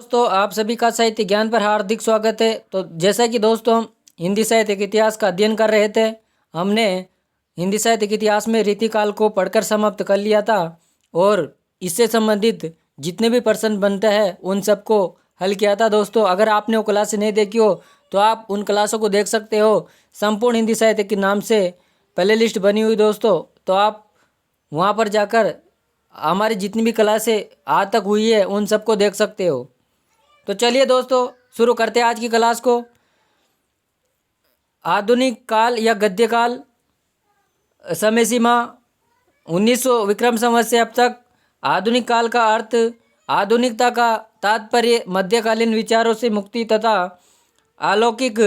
दोस्तों, आप सभी का साहित्य ज्ञान पर हार्दिक स्वागत है। तो जैसा कि दोस्तों हम हिंदी साहित्य के इतिहास का अध्ययन कर रहे थे, हमने हिंदी साहित्य के इतिहास में रीतिकाल को पढ़कर समाप्त कर लिया था और इससे संबंधित जितने भी प्रश्न बनते हैं उन सबको हल किया था। दोस्तों, अगर आपने वो क्लास नहीं देखी हो तो आप उन क्लासों को देख सकते हो। संपूर्ण हिंदी साहित्य के नाम से प्ले लिस्ट बनी हुई दोस्तों, तो आप वहाँ पर जाकर हमारी जितनी भी क्लासें आज तक हुई है उन सबको देख सकते हो। तो चलिए दोस्तों, शुरू करते हैं आज की क्लास को। आधुनिक काल या गद्य काल, समय सीमा 1900 विक्रम संवत से अब तक। आधुनिक काल का अर्थ, आधुनिकता का तात्पर्य मध्यकालीन विचारों से मुक्ति तथा अलौकिक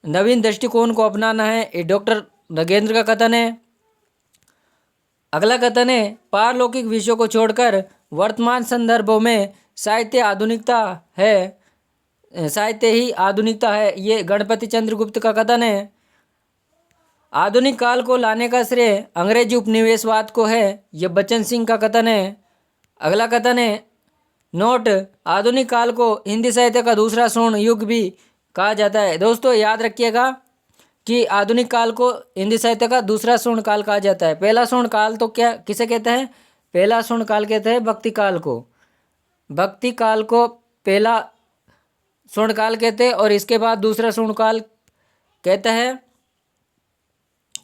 नवीन दृष्टिकोण को अपनाना है। ये डॉक्टर नगेंद्र का कथन है। अगला कथन है, पारलौकिक विषयों को छोड़कर वर्तमान संदर्भों में साहित्य आधुनिकता है, साहित्य ही आधुनिकता है। ये गणपति चंद्र गुप्त का कथन है। आधुनिक काल को लाने का श्रेय अंग्रेजी उपनिवेशवाद को है, यह बच्चन सिंह का कथन है। अगला कथन है, नोट, आधुनिक काल को हिंदी साहित्य का दूसरा स्वर्ण युग भी कहा जाता है। दोस्तों याद रखिएगा कि आधुनिक काल को हिंदी साहित्य का दूसरा स्वर्ण काल कहा जाता है। पहला स्वर्ण काल तो क्या किसे कहते हैं? पहला स्वर्ण काल कहते हैं भक्ति काल को। भक्ति काल को पहला स्वर्ण काल कहते हैं और इसके बाद दूसरा स्वर्ण काल कहते हैं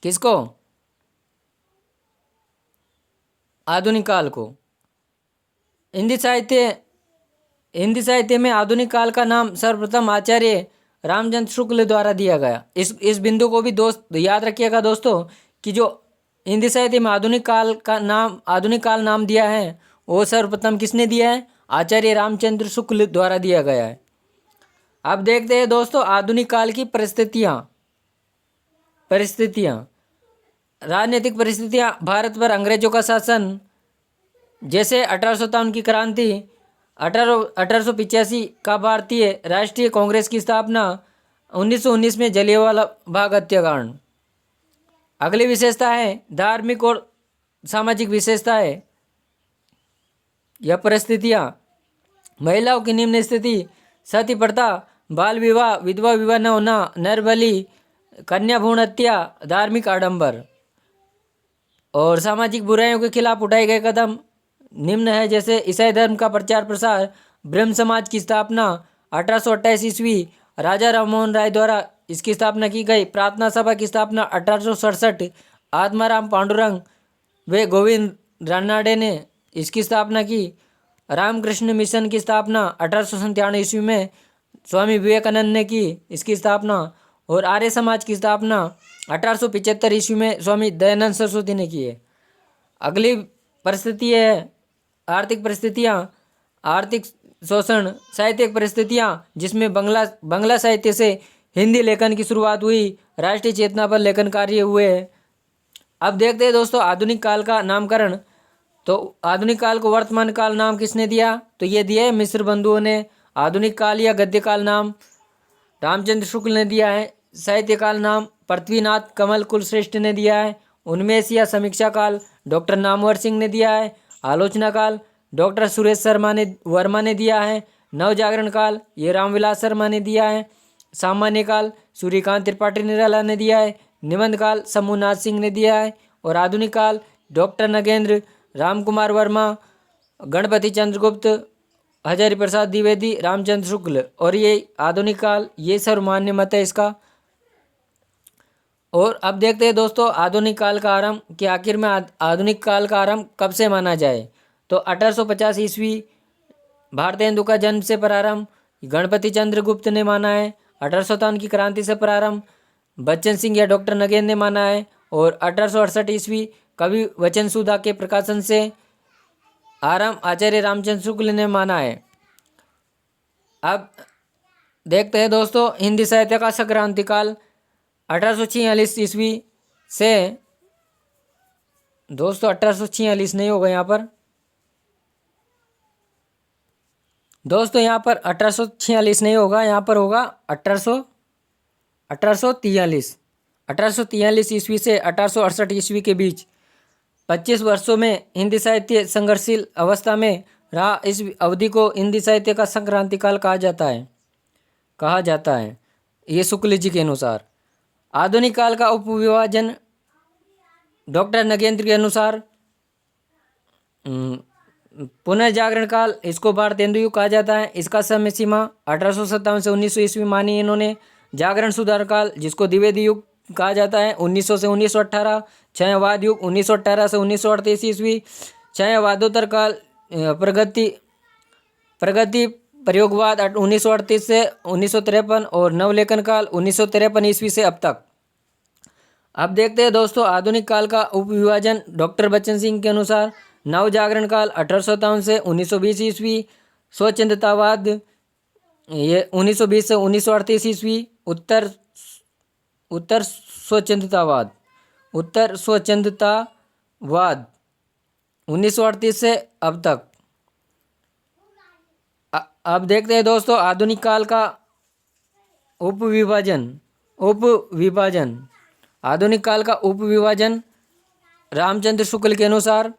किसको? आधुनिक काल को। हिंदी साहित्य में आधुनिक काल का नाम सर्वप्रथम आचार्य रामचंद्र शुक्ल द्वारा दिया गया। इस बिंदु को भी दोस्त याद रखिएगा दोस्तों कि जो हिंदी साहित्य में आधुनिक काल नाम दिया है वो सर्वप्रथम किसने दिया है? आचार्य रामचंद्र शुक्ल द्वारा दिया गया है। अब देखते हैं दोस्तों आधुनिक काल की परिस्थितियाँ। राजनीतिक परिस्थितियाँ, भारत पर अंग्रेजों का शासन, जैसे 1857 की क्रांति, 1885 का भारतीय राष्ट्रीय कांग्रेस की स्थापना, 1919 में जलियांवाला बाग हत्याकांड। अगली विशेषता है धार्मिक और सामाजिक विशेषताएं या परिस्थितियाँ। महिलाओं की निम्न स्थिति, सती प्रथा, बाल विवाह, विधवा विवाह न होना, नरबलि, कन्या भ्रूण हत्या, धार्मिक आडंबर। और सामाजिक बुराइयों के खिलाफ उठाए गए कदम निम्न है, जैसे ईसाई धर्म का प्रचार प्रसार, ब्रह्म समाज की स्थापना 1828 ईस्वी, राजा राममोहन राय द्वारा इसकी स्थापना की गई। प्रार्थना सभा की स्थापना 1867, आत्माराम पांडुरंग व गोविंद रानाडे ने इसकी स्थापना की। रामकृष्ण मिशन की स्थापना 1897 ईस्वी में स्वामी विवेकानंद ने की इसकी स्थापना। और आर्य समाज की स्थापना 1875 ईस्वी में स्वामी दयानंद सरस्वती ने की है। अगली परिस्थिति है आर्थिक परिस्थितियाँ। आर्थिक शोषण, साहित्यिक परिस्थितियाँ, जिसमें बंगला साहित्य से हिंदी लेखन की शुरुआत हुई, राष्ट्रीय चेतना पर लेखन कार्य हुए। अब देखते हैं दोस्तों आधुनिक काल का नामकरण। तो आधुनिक काल को वर्तमान काल नाम किसने दिया? तो ये दिया है मिश्र बंधुओं ने। आधुनिक काल या गद्य काल नाम रामचंद्र शुक्ल ने दिया है। साहित्य काल नाम पृथ्वीनाथ कमल कुलश्रेष्ठ ने दिया है। उन्मेष या समीक्षा काल डॉक्टर नामवर सिंह ने दिया है। आलोचना काल डॉक्टर सुरेश वर्मा ने दिया है। नवजागरण काल ये रामविलास शर्मा ने दिया है। सामान्य काल सूर्यकांत त्रिपाठी निराला ने दिया है। निबंध काल शंभुनाथ सिंह ने दिया है। और आधुनिक काल डॉक्टर नगेंद्र, रामकुमार वर्मा, गणपति चंद्रगुप्त, हजारी प्रसाद द्विवेदी, रामचंद्र शुक्ल। और ये आधुनिक काल ये सर्वमान्य मत है इसका। और अब देखते हैं दोस्तों आधुनिक काल का आरंभ, कि आखिर में आधुनिक काल का आरंभ कब से माना जाए। तो 1850 ईस्वी भारतेंदु का जन्म से प्रारंभ गणपति चंद्र गुप्त ने माना है। 1857 की क्रांति से प्रारंभ बच्चन सिंह या डॉक्टर नगेंद्र ने माना है। और 1868 ईस्वी कवि वचन सुधा के प्रकाशन से आरंभ आचार्य रामचंद्र शुक्ल ने माना है। अब देखते हैं दोस्तों हिंदी साहित्य का संक्रांति काल 1846 ईस्वी से। दोस्तों 1846 नहीं होगा यहाँ पर, दोस्तों यहाँ पर 1846 नहीं होगा, यहाँ पर होगा 1843 ईस्वी से 1868 ईस्वी के बीच 25 वर्षों में हिंदी साहित्य संघर्षशील अवस्था में रहा इस अवधि को हिंदी साहित्य का संक्रांति काल कहा जाता है। ये शुक्ल जी के अनुसार। आधुनिक काल का उपविभाजन डॉक्टर नगेंद्र के अनुसार पुनर्जागरण काल, इसको भारतेंदु युग कहा जाता है। इसका समय सीमा 1857 से 1900 ईस्वी मानी इन्होंने। जागरण सुधार काल, जिसको द्विवेदी युग कहा जाता है, 1900 से 1918। छायावाद युग 1918 से 1938 ईस्वी। छायावादोत्तर काल, प्रगति प्रयोगवाद 1938 से 1953 और नवलेखन काल 1953 ईस्वी से अब तक। अब देखते हैं दोस्तों आधुनिक काल का उपविभाजन डॉक्टर बच्चन सिंह के अनुसार। नव जागरण काल 1857 से 1920 ईस्वी। स्वच्छंदतावाद ये 1920 से 1938 ईस्वी। उत्तर स्वच्छंदतावाद 1938 से अब तक। अब देखते हैं दोस्तों आधुनिक काल का उपविभाजन। आधुनिक काल का उपविभाजन रामचंद्र शुक्ल के अनुसार।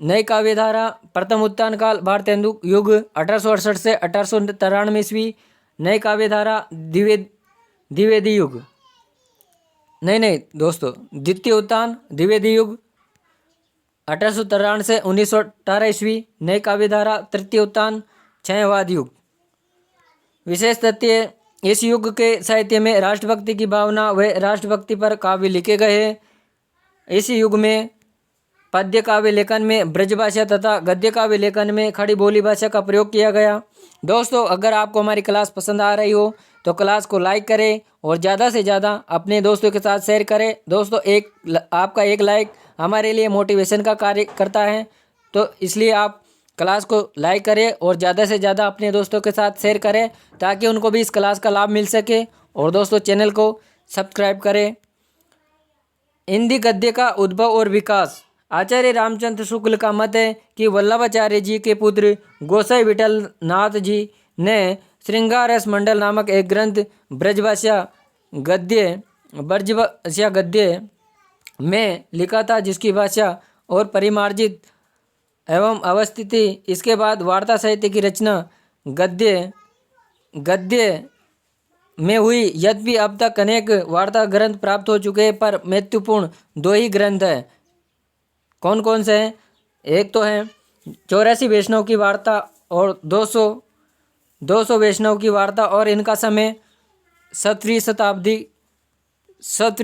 नई काव्यधारा, प्रथम उत्थान काल भारतेंदु युग 1868 से 1893 ईस्वी। नई काव्यधारा द्विवेदी युग, नहीं दोस्तों, द्वितीय उत्थान द्विवेदी युग 1893 से 1918 ईस्वी। नई काव्यधारा तृतीय उत्थान छायावाद युग। विशेष तथ्य, इस युग के साहित्य में राष्ट्रभक्ति की भावना व राष्ट्रभक्ति पर काव्य लिखे गए हैं। इस युग में पद्य काव्य लेखन में ब्रजभाषा तथा गद्य काव्य लेखन में खड़ी बोली भाषा का प्रयोग किया गया। दोस्तों अगर आपको हमारी क्लास पसंद आ रही हो तो क्लास को लाइक करें और ज़्यादा से ज़्यादा अपने दोस्तों के साथ शेयर करें। दोस्तों आपका एक लाइक हमारे लिए मोटिवेशन का कार्य करता है, तो इसलिए आप क्लास को लाइक करें और ज़्यादा से ज़्यादा अपने दोस्तों के साथ शेयर करें ताकि उनको भी इस क्लास का लाभ मिल सके। और दोस्तों चैनल को सब्सक्राइब करें। हिंदी गद्य का उद्भव और विकास। आचार्य रामचंद्र शुक्ल का मत है कि वल्लभाचार्य जी के पुत्र गोसाई विठल नाथ जी ने श्रृंगार रस मंडल नामक एक ग्रंथ ब्रजभाषा गद्य में लिखा था, जिसकी भाषा और परिमार्जित एवं अवस्थिति इसके बाद वार्ता साहित्य की रचना गद्य में हुई। यद्यपि अब तक अनेक वार्ता ग्रंथ प्राप्त हो चुके हैं, पर महत्वपूर्ण दो ही ग्रंथ हैं। कौन कौन से हैं? एक तो है 84 वैष्णव की वार्ता और 200 वैष्णव की वार्ता, और इनका समय 17वीं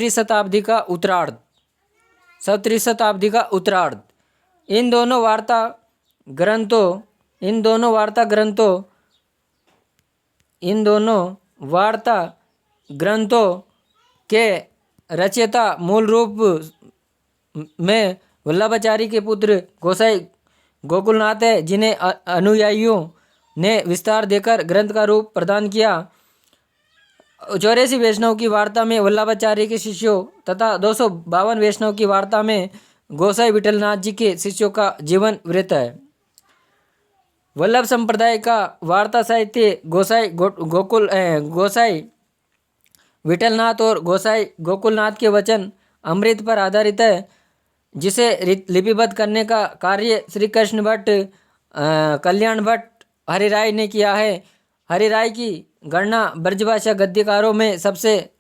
शताब्दी का उत्तरार्ध। इन दोनों वार्ता ग्रंथों के रचयिता मूल रूप में वल्लभाचार्य के पुत्र गोसाई गोकुलनाथ है, जिन्हें अनुयायियों ने विस्तार देकर ग्रंथ का रूप प्रदान किया। 84 वैष्णव की वार्ता में वल्लभाचार्य के शिष्यों तथा 252 वैष्णव की वार्ता में गोसाई विठलनाथ जी के शिष्यों का जीवन वृत्त है। वल्लभ संप्रदाय का वार्ता साहित्य गोसाई विठलनाथ और गोसाई गोकुलनाथ के वचन अमृत पर आधारित है, जिसे लिपिबद्ध करने का कार्य श्री कृष्ण भट्ट, कल्याण भट्ट, हरिराय ने किया है। हरिराय की गणना ब्रजभाषा गद्यकारों में सबसे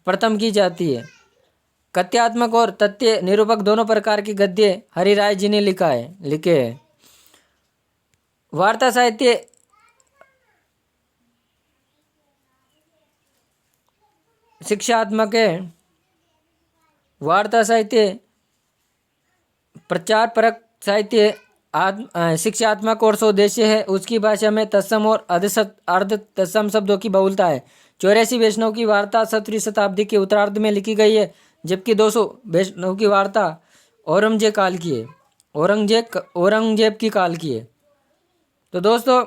प्रथम की जाती है। कथ्यात्मक और तथ्य निरूपक दोनों प्रकार के गद्य हरिराय जी ने लिखे हैं। वार्ता साहित्य शिक्षात्मक है। वार्ता साहित्य प्रचार परक साहित्य शिक्षात्मक और स्वदेशी है। उसकी भाषा में तत्सम और अर्ध तत्सम शब्दों की बहुलता है। 84 वैष्णव की वार्ता 17वीं शताब्दी के उत्तरार्ध में लिखी गई है, जबकि 200 वैष्णव की वार्ता औरंगजेब की काल की है। तो दोस्तों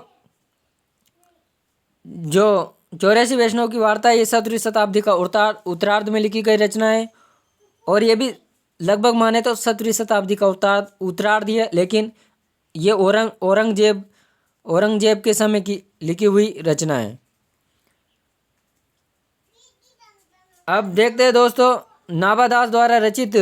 जो 84 वैष्णव की वार्ता ये 17वीं शताब्दी का उत्तरार्ध में लिखी गई रचना है, और ये भी लगभग माने तो 17वीं शताब्दी का उत्तरार्ध है, लेकिन ये औरंगजेब के समय की लिखी हुई रचना है। अब देखते हैं दोस्तों नाभादास द्वारा रचित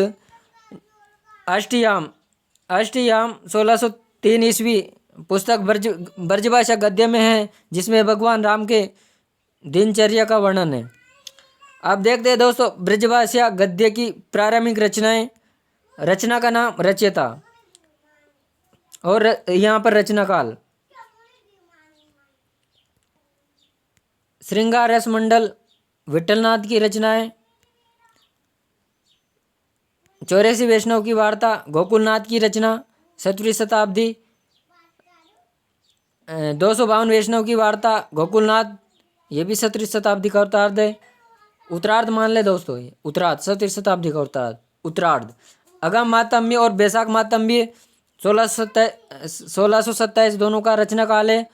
अष्टयाम 1603 ईस्वी पुस्तक ब्रजभाषा गद्य में है, जिसमें भगवान राम के दिनचर्या का वर्णन है। अब देखते हैं दोस्तों ब्रजभाषा गद्य की प्रारंभिक रचनाएं। रचना का नाम रचयिता और यहाँ पर रचना काल। श्रृंगार रस मंडल विठलनाथ की रचनाएं। 84 वैष्णव की वार्ता गोकुलनाथ की रचना 7वीं शताब्दी। 252 वैष्णव की वार्ता गोकुलनाथ, ये भी 7वीं शताब्दी का उत्तरार्ध है। उत्तरार्ध मान ले दोस्तों, ये उत्तरार्ध 7वीं शताब्दी का उत्तरार्ध। अगम मातम्य और बैसाख मातम्य 1627 दोनों का रचना काल है।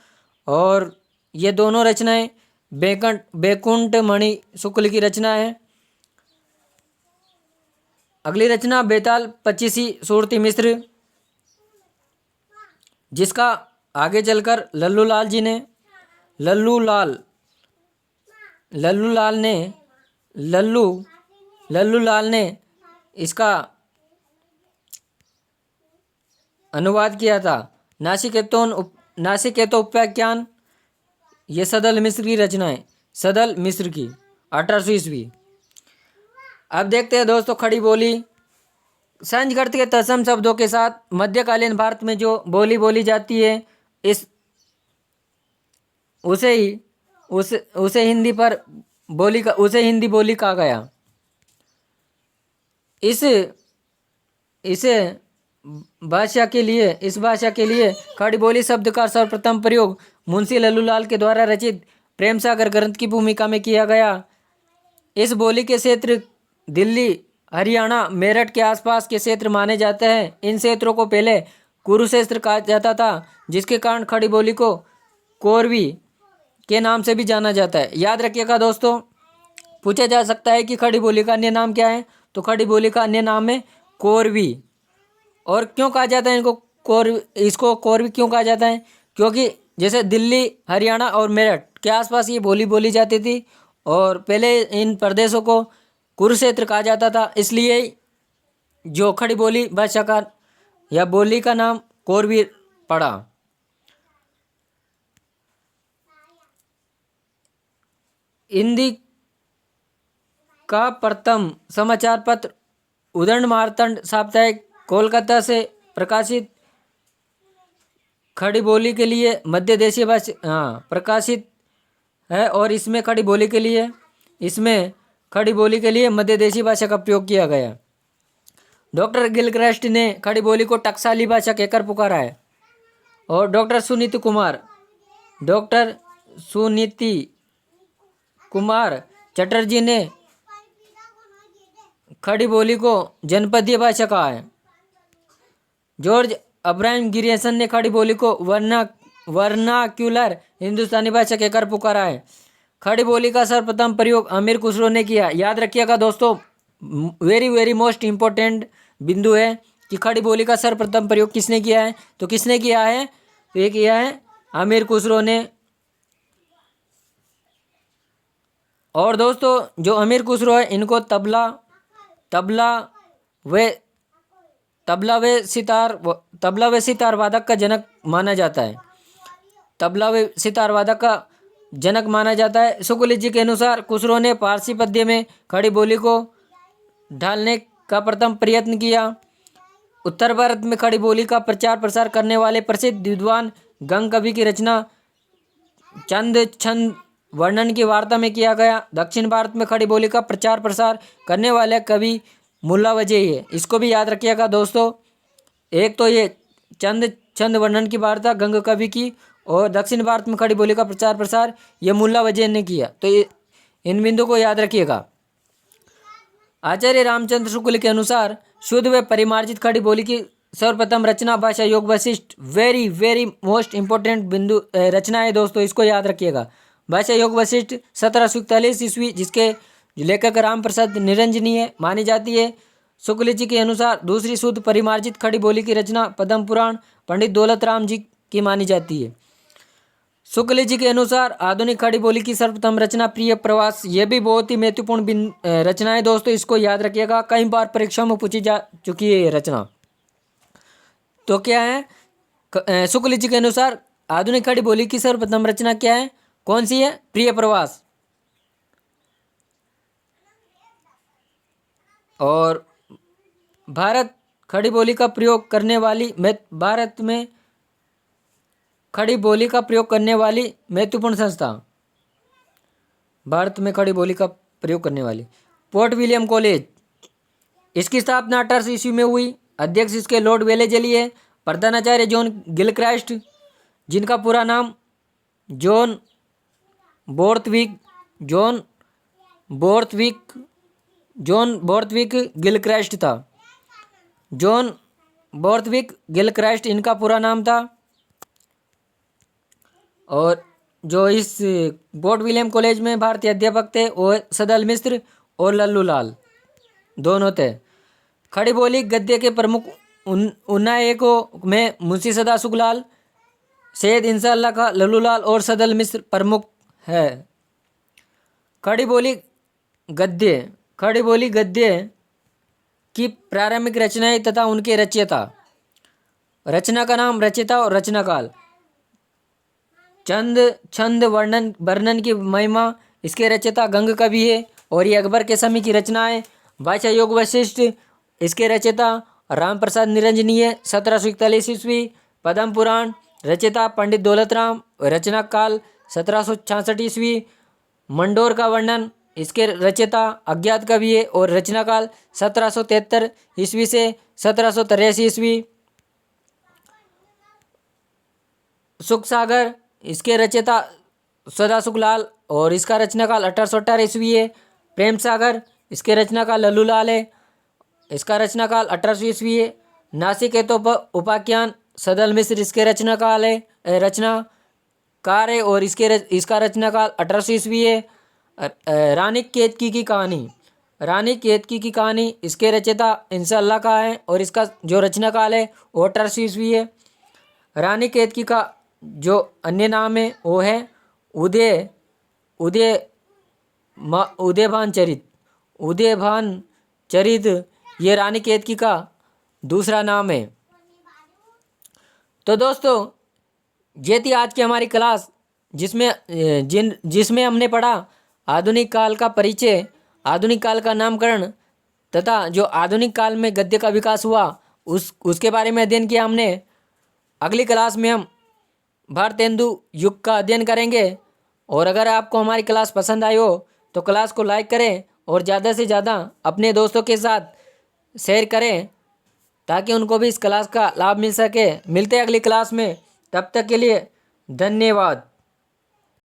और ये दोनों रचनाएं बैकुंठ मणि शुक्ल की रचना है। अगली रचना बेताल 25 सूरती मिश्र, जिसका आगे चलकर लल्लू लाल ने इसका अनुवाद किया था। नासिकेतो उपाख्यान, ये सदल मिश्र की रचना है, सदल मिश्र की 1800 ईस्वी। अब देखते हैं दोस्तों खड़ी बोली। संस्कृत के तत्सम शब्दों के साथ मध्यकालीन भारत में जो बोली बोली जाती है उसे हिंदी बोली कहा गया। इस भाषा के लिए खड़ी बोली शब्द का सर्वप्रथम प्रयोग मुंशी लल्लूलाल के द्वारा रचित प्रेम सागर ग्रंथ की भूमिका में किया गया। इस बोली के क्षेत्र दिल्ली, हरियाणा, मेरठ के आसपास के क्षेत्र माने जाते हैं। इन क्षेत्रों को पहले कुरुक्षेत्र कहा जाता था, जिसके कारण खड़ी बोली को कोरवी के नाम से भी जाना जाता है। याद रखिएगा दोस्तों, पूछा जा सकता है कि खड़ी बोली का अन्य नाम क्या है, तो खड़ी बोली का अन्य नाम है कोरवी। और क्यों कहा जाता है इसको कोरवी क्यों कहा जाता है? क्योंकि जैसे दिल्ली, हरियाणा और मेरठ के आसपास ये बोली बोली जाती थी और पहले इन प्रदेशों को कुरुक्षेत्र कहा जाता था, इसलिए जो खड़ी बोली भाषा का या बोली का नाम कोरवी पड़ा। हिंदी का प्रथम समाचार पत्र उदंड मार्तंड साप्ताहिक कोलकाता से प्रकाशित खड़ी बोली के लिए मध्य देशीय भाषा प्रकाशित है और इसमें खड़ी बोली के लिए मध्य देशी भाषा का प्रयोग किया गया। डॉक्टर गिलक्रास्ट ने खड़ी बोली को टकसाली भाषा कहकर पुकारा है। और डॉक्टर सुनीति कुमार चटर्जी ने खड़ी बोली को जनपदीय भाषा कहा है। जॉर्ज अब्राहम गिरियसन ने खड़ी बोली को वर्नाक्यूलर हिंदुस्तानी भाषा कहकर पुकारा है। खड़ी बोली का सर्वप्रथम प्रयोग अमीर खुसरो ने किया। याद रखिएगा दोस्तों, वेरी मोस्ट इम्पोर्टेंट बिंदु है कि खड़ी बोली का सर्वप्रथम प्रयोग किसने किया है, तो ये किया है अमीर खुसरो ने। और दोस्तों जो अमीर खुसरो है इनको तबला व सितार वादक का जनक माना जाता है। तबला व सितार वादक का जनक माना जाता है। शुक्ल जी के अनुसार खुसरो ने पारसी पद्य में खड़ी बोली को ढालने का प्रथम प्रयत्न किया। उत्तर भारत में खड़ी बोली का प्रचार प्रसार करने वाले प्रसिद्ध विद्वान गंग कवि की रचना चंद छंद वर्णन की वार्ता में किया गया। दक्षिण भारत में खड़ी बोली का प्रचार प्रसार करने वाले कवि मुल्ला वजह है। इसको भी याद रखिएगा दोस्तों, एक तो ये चंद छंद वर्णन की वार्ता गंग कवि की और दक्षिण भारत में खड़ी बोली का प्रचार प्रसार ये मुल्ला वजह ने किया, तो ये इन बिंदु को याद रखिएगा। आचार्य रामचंद्र शुक्ल के अनुसार शुद्ध व परिमार्जित खड़ी बोली की सर्वप्रथम रचना भाषा योग वशिष्ठ वेरी मोस्ट इंपॉर्टेंट बिंदु रचना है दोस्तों, इसको याद रखिएगा। भाषा योग वशिष्ठ 1741 ईस्वी, जिसके लेखक राम प्रसाद निरंजनीय मानी जाती है। शुक्ल जी के अनुसार दूसरी शुद्ध परिमार्जित खड़ी बोली की रचना पद्म पुराण पंडित दौलत राम जी की मानी जाती है। शुक्ल जी के अनुसार आधुनिक खड़ी बोली की सर्वप्रथम रचना प्रिय प्रवास, यह भी बहुत ही महत्वपूर्ण रचना है दोस्तों, इसको याद रखिएगा। कई बार परीक्षा में पूछी जा चुकी है ये रचना। तो क्या है, शुक्ल जी के अनुसार आधुनिक खड़ी बोली की सर्वप्रथम रचना क्या है, कौन सी है, प्रिय प्रवास। और भारत खड़ी बोली का प्रयोग करने वाली भारत में खड़ी बोली का प्रयोग करने वाली महत्वपूर्ण संस्था, भारत में खड़ी बोली का प्रयोग करने वाली पोर्ट विलियम कॉलेज। इसकी स्थापना 1800 ईस्वी में हुई। अध्यक्ष इसके लॉर्ड वेलेजली है। प्रधानाचार्य जॉन गिलक्राइस्ट, जिनका पूरा नाम जॉन बोर्थविक जॉन बोर्थविक गिलक्राइस्ट था। जॉन बोर्थविक गिलक्राइस्ट इनका पूरा नाम था। और जो इस पोर्ट विलियम कॉलेज में भारतीय अध्यापक थे वो सदल मिश्र और लल्लू लाल दोनों थे। खड़ी बोली गद्य के प्रमुख उन्नायकों में मुंशी सदा सुखलाल, सैयद इंसाअल्लाह का लल्लू लाल और सदल मिश्र प्रमुख है। खड़ी बोली गद्य की प्रारंभिक रचनाएं तथा उनके रचयिता। रचना का नाम, रचयिता और रचनाकाल। छंद वर्णन की महिमा, इसके रचयिता गंग कवि है और ये अकबर के समय की रचना है। भाषा योग वशिष्ठ, इसके रचयिता राम प्रसाद निरंजनीय, 1741 ईस्वी। पद्म पुराण, रचयिता पंडित दौलत राम, रचना काल 1766 ईस्वी। मंडोर का वर्णन, इसके रचयिता अज्ञात कवि है और रचना काल 1773 ईस्वी से 1783 ईस्वी। सुख सागर, इसके रचयिता सदा सुखलाल और इसका रचना काल 1818 ईस्वी है। प्रेम सागर, इसके रचना काल लल्लू लाल है, इसका रचना काल 1800 ईस्वी है। नासिकेतो उपाख्यान, सदल मिश्र, इसके रचना काल है, रचनाकार है और इसका रचना काल 1800 ईस्वी है। रानी केतकी की कहानी, इसके रचयिता इंसाअल्लाह का है और इसका जो रचना काल है वो 1800 ईस्वी है। रानी केतकी का जो अन्य नाम है वो है उदयभान चरित, ये रानी केतकी का दूसरा नाम है। तो दोस्तों ये थी आज की हमारी क्लास, जिसमें हमने पढ़ा आधुनिक काल का परिचय, आधुनिक काल का नामकरण तथा जो आधुनिक काल में गद्य का विकास हुआ उसके बारे में अध्ययन किया हमने। अगली क्लास में हम भारतेंदु युग का अध्ययन करेंगे। और अगर आपको हमारी क्लास पसंद आई हो तो क्लास को लाइक करें और ज़्यादा से ज़्यादा अपने दोस्तों के साथ शेयर करें ताकि उनको भी इस क्लास का लाभ मिल सके। मिलते हैं अगली क्लास में, तब तक के लिए धन्यवाद।